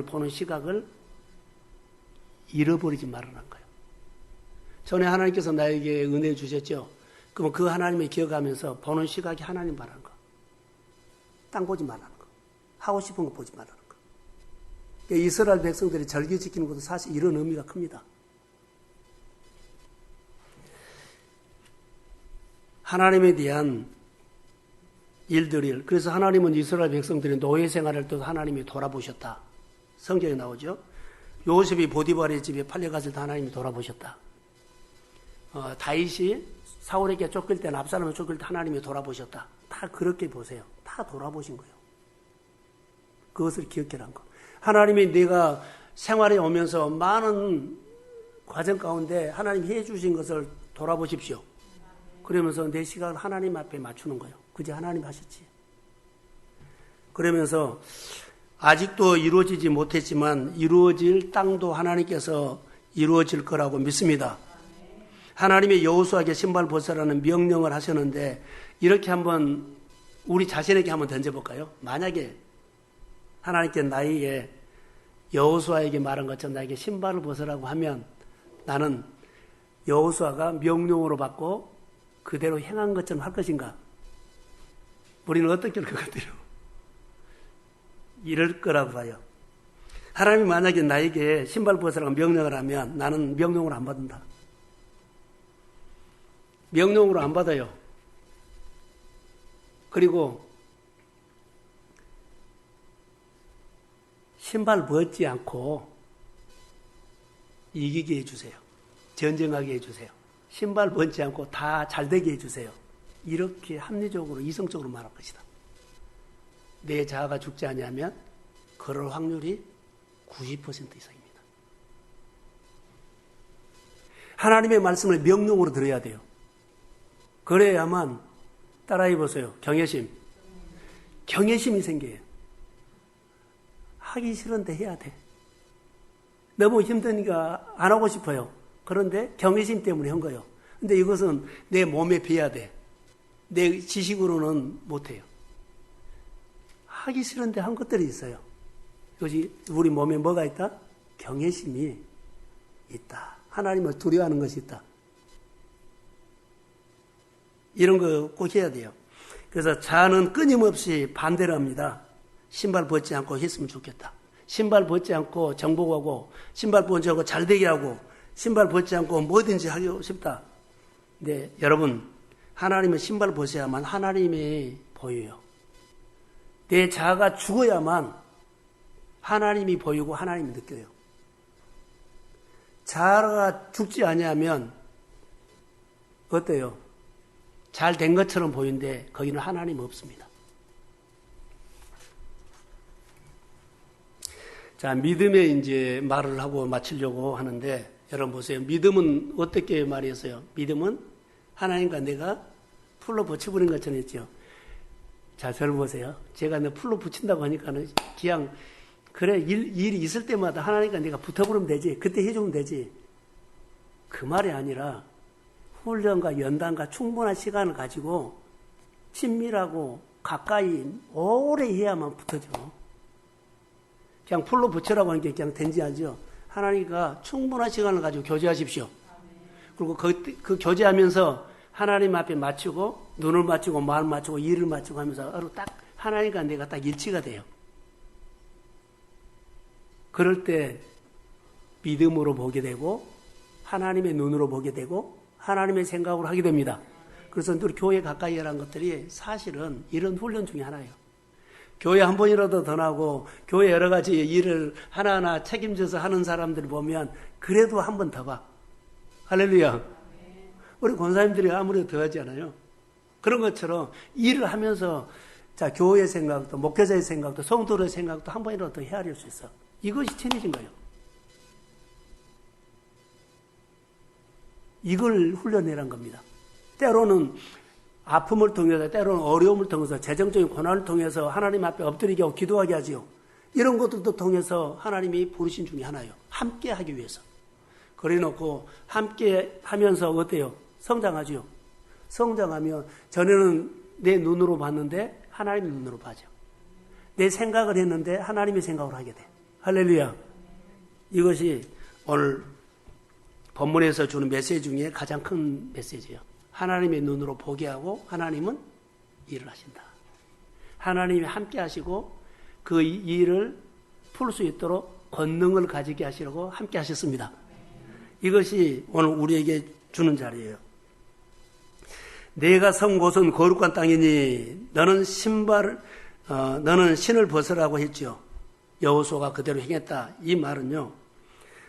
보는 시각을 잃어버리지 말라는 거예요. 전에 하나님께서 나에게 은혜 주셨죠. 그럼 그 하나님을 기억하면서 보는 시각이 하나님 바라는 거. 땅 보지 말라는 거. 하고 싶은 거 보지 말라는 거. 그러니까 이스라엘 백성들이 절기 지키는 것도 사실 이런 의미가 큽니다. 하나님에 대한 일들을, 그래서 하나님은 이스라엘 백성들의 노예 생활을 또 하나님이 돌아보셨다. 성경에 나오죠. 요셉이 보디발의 집에 팔려갔을 때 하나님이 돌아보셨다. 다윗이 사울에게 쫓길 때는 압살롬을 쫓길 때 하나님이 돌아보셨다. 다 그렇게 보세요. 다 돌아보신 거예요. 그것을 기억해란 거. 하나님이 내가 생활에 오면서 많은 과정 가운데 하나님이 해주신 것을 돌아보십시오. 그러면서 내 시각을 하나님 앞에 맞추는 거예요. 그제 하나님 하셨지. 그러면서 아직도 이루어지지 못했지만 이루어질 땅도 하나님께서 이루어질 거라고 믿습니다. 하나님의 여호수아에게 신발 벗으라는 명령을 하셨는데 이렇게 한번 우리 자신에게 한번 던져볼까요? 만약에 하나님께 나에게 여호수아에게 말한 것처럼 나에게 신발을 벗으라고 하면 나는 여호수아가 명령으로 받고 그대로 행한 것처럼 할 것인가? 우리는 어떻게 할 것 같아요? 이럴 거라고 봐요. 하나님이 만약에 나에게 신발 벗으라고 명령을 하면 나는 명령을 안 받는다. 명령으로 안 받아요. 그리고 신발 벗지 않고 이기게 해주세요. 전쟁하게 해주세요. 신발 벗지 않고 다 잘되게 해주세요. 이렇게 합리적으로 이성적으로 말할 것이다. 내 자아가 죽지 않으면 그럴 확률이 90% 이상입니다. 하나님의 말씀을 명령으로 들어야 돼요. 그래야만 따라해 보세요. 경외심. 경외심이 생겨요. 하기 싫은데 해야 돼. 너무 힘드니까 안 하고 싶어요. 그런데 경외심 때문에 한 거예요. 근데 이것은 내 몸에 배야 돼. 내 지식으로는 못해요. 하기 싫은데 한 것들이 있어요. 이것이 우리 몸에 뭐가 있다? 경외심이 있다. 하나님을 두려워하는 것이 있다. 이런 거 꼭 해야 돼요. 그래서 자는 끊임없이 반대를 합니다. 신발 벗지 않고 했으면 좋겠다. 신발 벗지 않고 정복하고, 신발 벗지 않고 잘되게 하고, 신발 벗지 않고 뭐든지 하고 싶다. 근데 여러분, 하나님은 신발 벗어야만 하나님이 보여요. 내 자아가 죽어야만 하나님이 보이고 하나님이 느껴요. 자아가 죽지 아니하면 어때요? 잘 된 것처럼 보이는데 거기는 하나님 없습니다. 자, 믿음의 이제 말을 하고 마치려고 하는데, 여러분 보세요. 믿음은 어떻게 말했어요? 믿음은 하나님과 내가 풀로 붙여버린 것처럼 했죠. 자, 저를 보세요. 제가 너 풀로 붙인다고 하니까는 그냥, 그래, 일이 있을 때마다 하나님과 내가 붙어버리면 되지. 그때 해주면 되지. 그 말이 아니라, 훈련과 연단과 충분한 시간을 가지고 친밀하고 가까이 오래 해야만 붙어져. 그냥 풀로 붙여라고 하는 게 그냥 된지하죠. 하나님과 충분한 시간을 가지고 교제하십시오. 그리고 그 교제하면서 하나님 앞에 맞추고 눈을 맞추고 마음을 맞추고 이를 맞추고 하면서 딱 하나님과 내가 딱 일치가 돼요. 그럴 때 믿음으로 보게 되고 하나님의 눈으로 보게 되고 하나님의 생각으로 하게 됩니다. 그래서 우리 교회 가까이 하라는 것들이 사실은 이런 훈련 중에 하나예요. 교회 한 번이라도 더 나고 교회 여러 가지 일을 하나하나 책임져서 하는 사람들 보면 그래도 한 번 더 봐. 할렐루야. 우리 권사님들이 아무래도 더 하지 않아요. 그런 것처럼 일을 하면서 자, 교회의 생각도 목회자의 생각도 성도의 생각도 한 번이라도 더 헤아릴 수 있어. 이것이 체리진 거예요. 이걸 훈련해란 겁니다. 때로는 아픔을 통해서, 때로는 어려움을 통해서, 재정적인 고난을 통해서 하나님 앞에 엎드리게 하고 기도하게 하지요. 이런 것들도 통해서 하나님이 부르신 중에 하나예요. 함께 하기 위해서. 그래 놓고 함께 하면서 어때요? 성장하지요. 성장하면 전에는 내 눈으로 봤는데 하나님의 눈으로 봐죠. 내 생각을 했는데 하나님의 생각을 하게 돼. 할렐루야. 이것이 오늘 본문에서 주는 메시지 중에 가장 큰 메시지예요. 하나님의 눈으로 보게 하고 하나님은 일을 하신다. 하나님이 함께 하시고 그 일을 풀 수 있도록 권능을 가지게 하시려고 함께 하셨습니다. 이것이 오늘 우리에게 주는 자리예요. 내가 선 곳은 거룩한 땅이니 너는 너는 신을 벗으라고 했죠. 여호수아가 그대로 행했다. 이 말은요.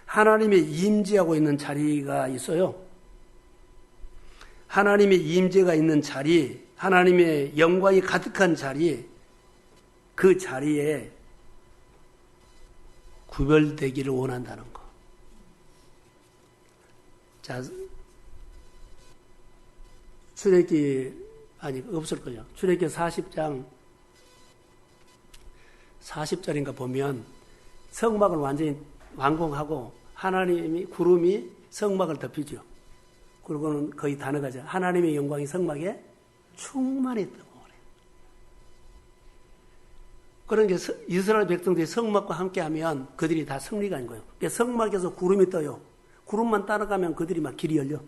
하나님의 임재하고 있는 자리가 있어요. 하나님의 임재가 있는 자리, 하나님의 영광이 가득한 자리, 그 자리에 구별되기를 원한다는 거. 자, 없을걸요. 출애굽기 40장 40절인가 보면 성막을 완전히 완공하고 하나님이 구름이 성막을 덮이죠. 그리고는 거의 단어가죠. 하나님의 영광이 성막에 충만했다고 그래요. 그러니까 이스라엘 백성들이 성막과 함께하면 그들이 다 승리가 있는 거예요. 그러니까 성막에서 구름이 떠요. 구름만 따라가면 그들이 막 길이 열려.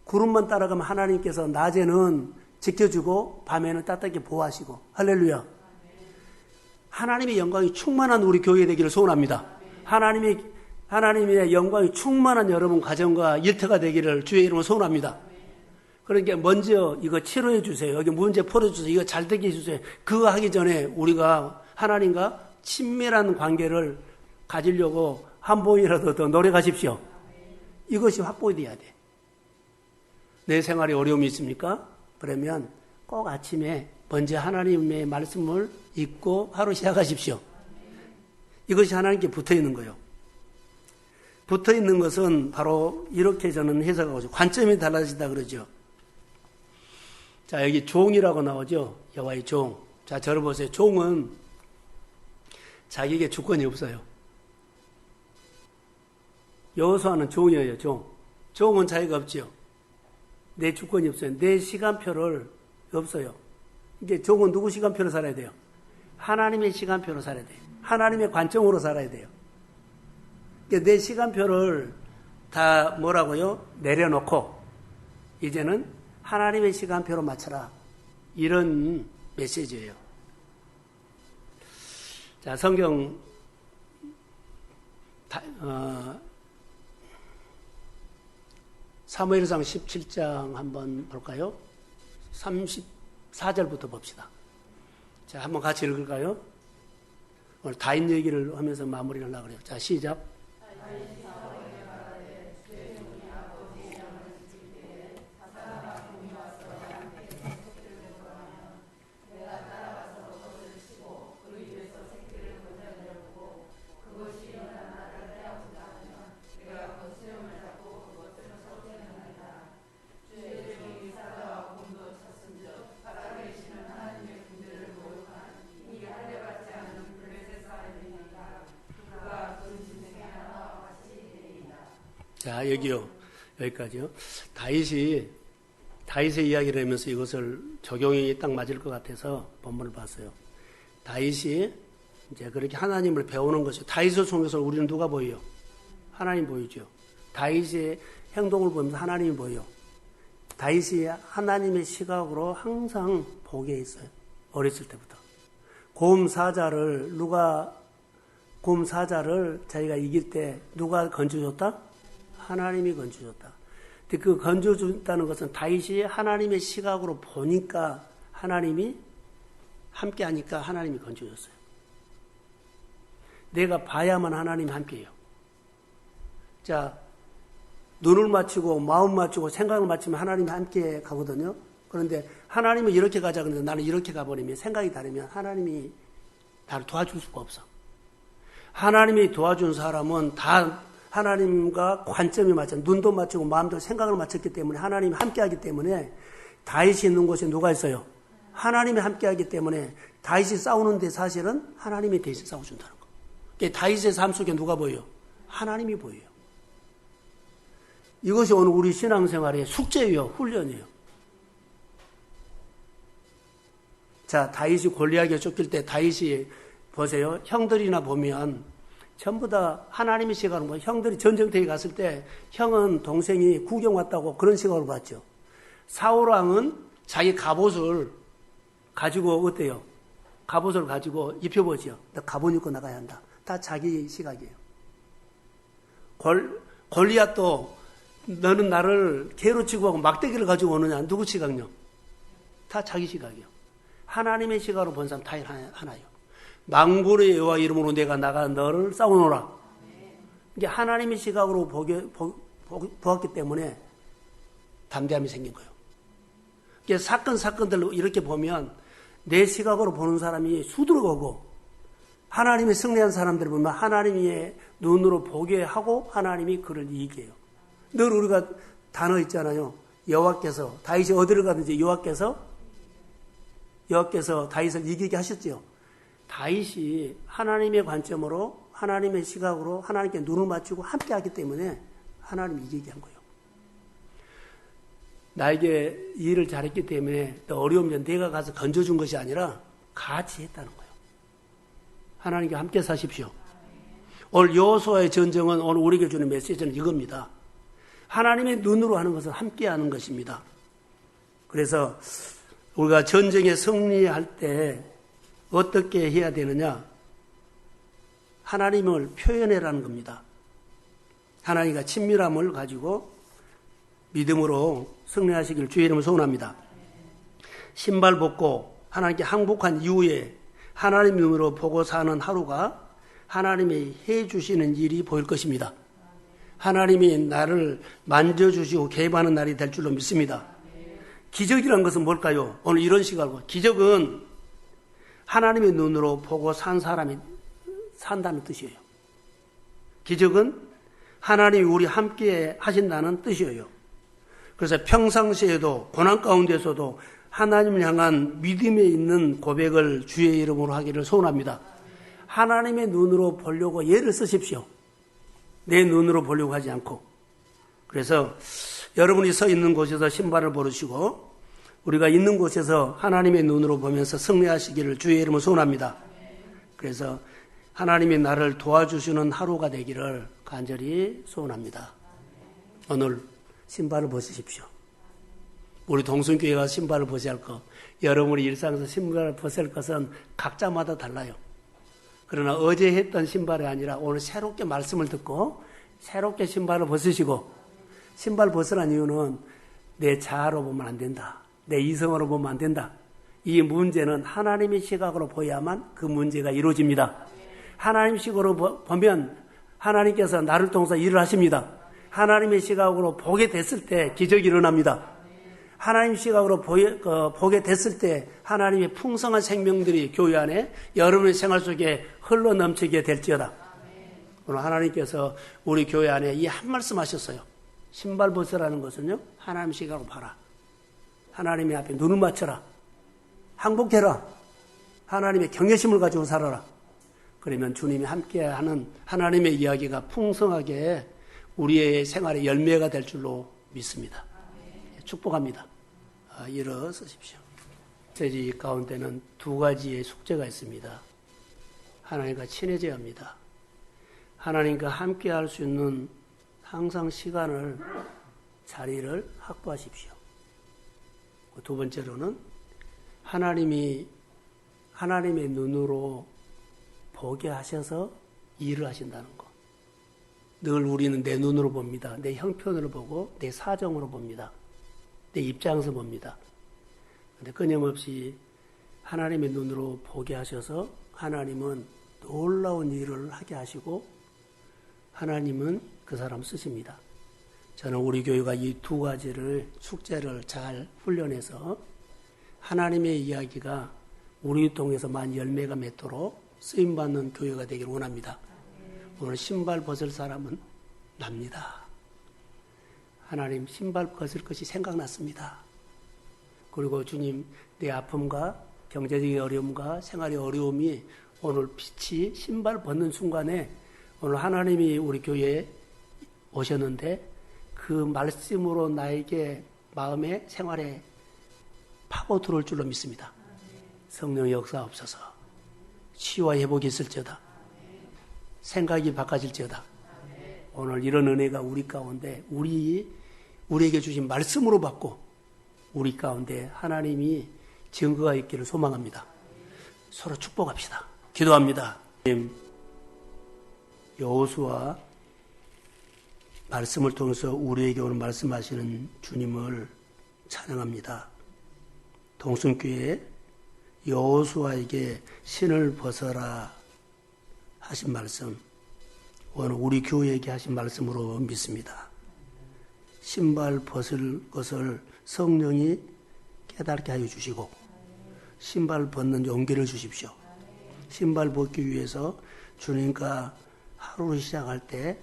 구름만 따라가면 하나님께서 낮에는 지켜주고 밤에는 따뜻하게 보호하시고. 할렐루야. 하나님의 영광이 충만한 우리 교회 되기를 소원합니다. 하나님의 영광이 충만한 여러분 가정과 일터가 되기를 주의 이름으로 소원합니다. 그러니까 먼저 이거 치료해 주세요. 여기 문제 풀어주세요. 이거 잘 되게 해주세요. 그거 하기 전에 우리가 하나님과 친밀한 관계를 가지려고 한 번이라도 더 노력하십시오. 이것이 확보가 돼야 돼. 내 생활에 어려움이 있습니까? 그러면 꼭 아침에 먼저 하나님의 말씀을 읽고 하루 시작하십시오. 이것이 하나님께 붙어있는 거예요. 붙어있는 것은 바로 이렇게 저는 해석하고 있어요. 관점이 달라지다 그러죠. 자, 여기 종이라고 나오죠. 여호와의 종. 자, 저를 보세요. 종은 자기에게 주권이 없어요. 여호수아는 종이에요, 종. 종은 자기가 없지요. 내 주권이 없어요. 내 시간표를 없어요. 이게 종은 누구 시간표로 살아야 돼요? 하나님의 시간표로 살아야 돼요. 하나님의 관점으로 살아야 돼요. 그러니까 내 시간표를 다 뭐라고요? 내려놓고 이제는 하나님의 시간표로 맞춰라. 이런 메시지예요. 자, 성경 사무엘상 17장 한번 볼까요? 34절부터 봅시다. 자, 한번 같이 읽을까요? 오늘 다윗 얘기를 하면서 마무리를 하려고 그래요. 자, 시작. 자, 여기요. 여기까지요. 다윗의 이야기를 하면서 이것을 적용이 딱 맞을 것 같아서 본문을 봤어요. 다윗이 이제 그렇게 하나님을 배우는 것이죠. 다윗을 통해서 우리는 누가 보여요? 하나님 보이죠. 다윗의 행동을 보면서 하나님이 보여요. 다윗이 하나님의 시각으로 항상 보게 있어요. 어렸을 때부터. 곰 사자를 자기가 이길 때 누가 건져줬다? 하나님이 건져줬다. 근데 그 건져준다는 것은 다윗이 하나님의 시각으로 보니까 하나님이 함께 하니까 하나님이 건져줬어요. 내가 봐야만 하나님이 함께해요. 자, 눈을 맞추고 마음 맞추고 생각을 맞추면 하나님이 함께 가거든요. 그런데 하나님은 이렇게 가자 그러는데 나는 이렇게 가버리면 생각이 다르면 하나님이 나를 도와줄 수가 없어. 하나님이 도와준 사람은 다 하나님과 관점이 맞죠. 눈도 맞추고 마음도 생각을 맞췄기 때문에 하나님이 함께하기 때문에 다윗이 있는 곳에 누가 있어요? 하나님이 함께하기 때문에 다윗이 싸우는데 사실은 하나님이 대신 싸워준다는 거. 그러니까 다윗의 삶 속에 누가 보여요? 하나님이 보여요. 이것이 오늘 우리 신앙생활의 숙제예요. 훈련이에요. 자, 다윗이 골리앗에게 쫓길 때 다윗이 보세요. 형들이나 보면 전부 다 하나님의 시각으로 뭐 형들이 전쟁터에 갔을 때 형은 동생이 구경 왔다고 그런 시각으로 봤죠. 사울왕은 자기 갑옷을 가지고 어때요? 갑옷을 가지고 입혀보죠. 너 갑옷 입고 나가야 한다. 다 자기 시각이에요. 골리앗도 너는 나를 개로 치고 막대기를 가지고 오느냐. 누구 시각요? 다 자기 시각이요. 하나님의 시각으로 본 사람 다 하나요. 망군의 여호와 이름으로 내가 나가 너를 싸우노라. 이게 하나님의 시각으로 보았기 때문에 담대함이 생긴 거예요. 이게 사건들로 이렇게 보면 내 시각으로 보는 사람이 수두룩하고 하나님의 승리한 사람들을 보면 하나님의 눈으로 보게 하고 하나님이 그를 이기게 해요. 늘 우리가 단어 있잖아요. 여호와께서 다윗이 어디를 가든지 여호와께서 다윗을 이기게 하셨죠. 다윗이 하나님의 관점으로 하나님의 시각으로 하나님께 눈을 맞추고 함께하기 때문에 하나님이 이기게 한 거예요. 나에게 일을 잘했기 때문에 또 어려우면 내가 가서 건져준 것이 아니라 같이 했다는 거예요. 하나님과 함께 사십시오. 오늘 여호수아의 전쟁은 오늘 우리에게 주는 메시지는 이겁니다. 하나님의 눈으로 하는 것은 함께하는 것입니다. 그래서 우리가 전쟁에 승리할 때 어떻게 해야 되느냐? 하나님을 표현해라는 겁니다. 하나님과 친밀함을 가지고 믿음으로 승리하시기를 주의 이름으로 소원합니다. 신발 벗고 하나님께 항복한 이후에 하나님 눈으로 보고 사는 하루가 하나님이 해주시는 일이 보일 것입니다. 하나님이 나를 만져주시고 개입하는 날이 될 줄로 믿습니다. 기적이란 것은 뭘까요? 오늘 이런 시각으로 기적은 하나님의 눈으로 보고 산 사람이 산다는 뜻이에요. 기적은 하나님이 우리 함께 하신다는 뜻이에요. 그래서 평상시에도 고난 가운데서도 하나님을 향한 믿음에 있는 고백을 주의 이름으로 하기를 소원합니다. 하나님의 눈으로 보려고 애를 쓰십시오. 내 눈으로 보려고 하지 않고. 그래서 여러분이 서 있는 곳에서 신발을 벗으시고 우리가 있는 곳에서 하나님의 눈으로 보면서 승리하시기를 주의 이름으로 소원합니다. 그래서 하나님이 나를 도와주시는 하루가 되기를 간절히 소원합니다. 오늘 신발을 벗으십시오. 우리 동순교회가 신발을 벗어야 할 것, 여러분이 일상에서 신발을 벗을 것은 각자마다 달라요. 그러나 어제 했던 신발이 아니라 오늘 새롭게 말씀을 듣고 새롭게 신발을 벗으시고, 신발 벗으란 이유는 내 자아로 보면 안 된다. 내 이성으로 보면 안 된다. 이 문제는 하나님의 시각으로 보야만 그 문제가 이루어집니다. 하나님 시각으로 보면 하나님께서 나를 통해서 일을 하십니다. 하나님의 시각으로 보게 됐을 때 기적이 일어납니다. 하나님 시각으로 보게 됐을 때 하나님의 풍성한 생명들이 교회 안에 여러분의 생활 속에 흘러넘치게 될지어다. 오늘 하나님께서 우리 교회 안에 이 한 말씀 하셨어요. 신발 벗으라는 것은요, 하나님 시각으로 봐라. 하나님의 앞에 눈을 맞춰라. 항복해라. 하나님의 경외심을 가지고 살아라. 그러면 주님이 함께하는 하나님의 이야기가 풍성하게 우리의 생활의 열매가 될 줄로 믿습니다. 축복합니다. 일어서십시오. 메시지 가운데는 두 가지의 숙제가 있습니다. 하나님과 친해져야 합니다. 하나님과 함께 할 수 있는 항상 시간을, 자리를 확보하십시오. 두 번째로는 하나님의 눈으로 보게 하셔서 일을 하신다는 것. 늘 우리는 내 눈으로 봅니다. 내 형편으로 보고 내 사정으로 봅니다. 내 입장에서 봅니다. 그런데 끊임없이 하나님의 눈으로 보게 하셔서 하나님은 놀라운 일을 하게 하시고 하나님은 그 사람 쓰십니다. 저는 우리 교회가 이 두 가지를, 숙제를 잘 훈련해서 하나님의 이야기가 우리 통해서 많은 열매가 맺도록 쓰임받는 교회가 되기를 원합니다. 오늘 신발 벗을 사람은 납니다. 하나님, 신발 벗을 것이 생각났습니다. 그리고 주님, 내 아픔과 경제적인 어려움과 생활의 어려움이 오늘 빛이 신발 벗는 순간에 오늘 하나님이 우리 교회에 오셨는데 그 말씀으로 나에게 마음에 생활에 파고 들어올 줄로 믿습니다. 성령 역사옵소서. 치유와 회복이 있을지어다. 생각이 바꿔질지어다. 오늘 이런 은혜가 우리 가운데 우리에게 주신 말씀으로 받고 우리 가운데 하나님이 증거가 있기를 소망합니다. 서로 축복합시다. 기도합니다. 여호수아 말씀을 통해서 우리에게 오늘 말씀하시는 주님을 찬양합니다. 동순교회 여호수아에게 신을 벗어라 하신 말씀, 오늘 우리 교회에게 하신 말씀으로 믿습니다. 신발 벗을 것을 성령이 깨닫게 하여 주시고 신발 벗는 용기를 주십시오. 신발 벗기 위해서 주님과 하루를 시작할 때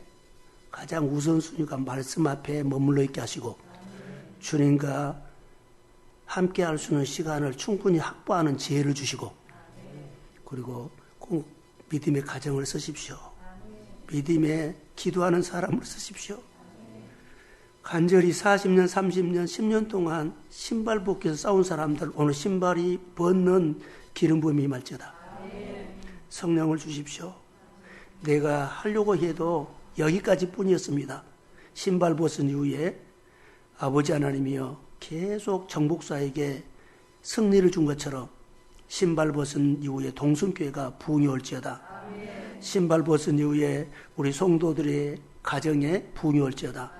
가장 우선순위가 말씀 앞에 머물러 있게 하시고 주님과 함께 할 수 있는 시간을 충분히 확보하는 지혜를 주시고 그리고 꼭 믿음의 가정을 쓰십시오. 믿음의 기도하는 사람을 쓰십시오. 간절히 40년, 30년, 10년 동안 신발 벗기에서 싸운 사람들 오늘 신발이 벗는 기름 부음이 임할지어다. 성령을 주십시오. 내가 하려고 해도 여기까지 뿐이었습니다. 신발 벗은 이후에 아버지 하나님이여 계속 정복사에게 승리를 준 것처럼 신발 벗은 이후에 동순교회가 부흥이 올지어다. 신발 벗은 이후에 우리 성도들의 가정에 부흥이 올지어다.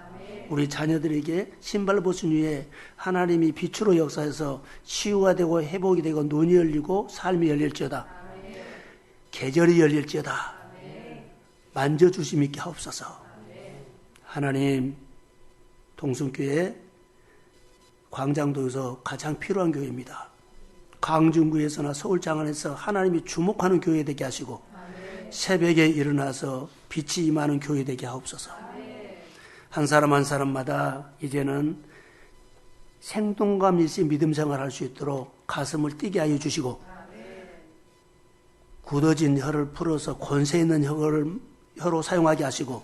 우리 자녀들에게 신발 벗은 이후에 하나님이 빛으로 역사해서 치유가 되고 회복이 되고 눈이 열리고 삶이 열릴지어다. 계절이 열릴지어다. 만져주심 있게 하옵소서. 하나님, 동순교회 광장도에서 가장 필요한 교회입니다. 광진구에서나 서울 장안에서 하나님이 주목하는 교회 되게 하시고 새벽에 일어나서 빛이 임하는 교회 되게 하옵소서. 한 사람 한 사람마다 이제는 생동감 있이 믿음 생활할 수 있도록 가슴을 뛰게 하여 주시고 굳어진 혀를 풀어서 권세 있는 혀로 사용하게 하시고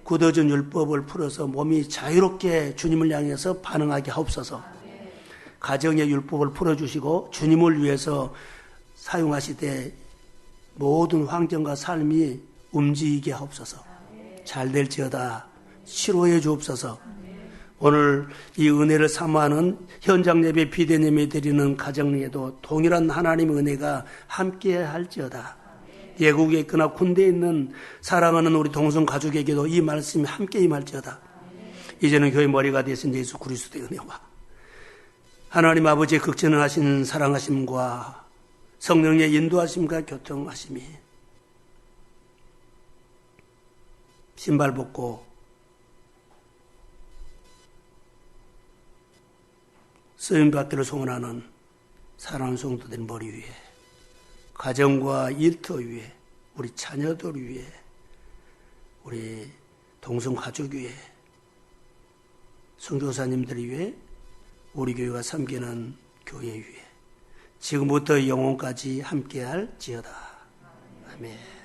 굳어진 율법을 풀어서 몸이 자유롭게 주님을 향해서 반응하게 하옵소서. 가정의 율법을 풀어주시고 주님을 위해서 사용하시되 모든 환경과 삶이 움직이게 하옵소서. 잘 될지어다. 치료해 주옵소서. 오늘 이 은혜를 사모하는 현장 예배 비대님이 드리는 가정에도 동일한 하나님의 은혜가 함께 할지어다. 예국에 있거나 군대에 있는 사랑하는 우리 동성 가족에게도 이 말씀이 함께 임할지어다. 이제는 교회 머리가 되신 예수 그리스도의 은혜와 하나님 아버지의 극진하신 사랑하심과 성령의 인도하심과 교통하심이 신발 벗고 쓰임받기를 소원하는 사랑하는 성도들 머리 위에 가정과 일터 위에 우리 자녀들 위에 우리 동성 가족 위에 선교사님들 위에 우리 교회가 섬기는 교회 위에 지금부터 영원까지 함께할지어다. 아멘.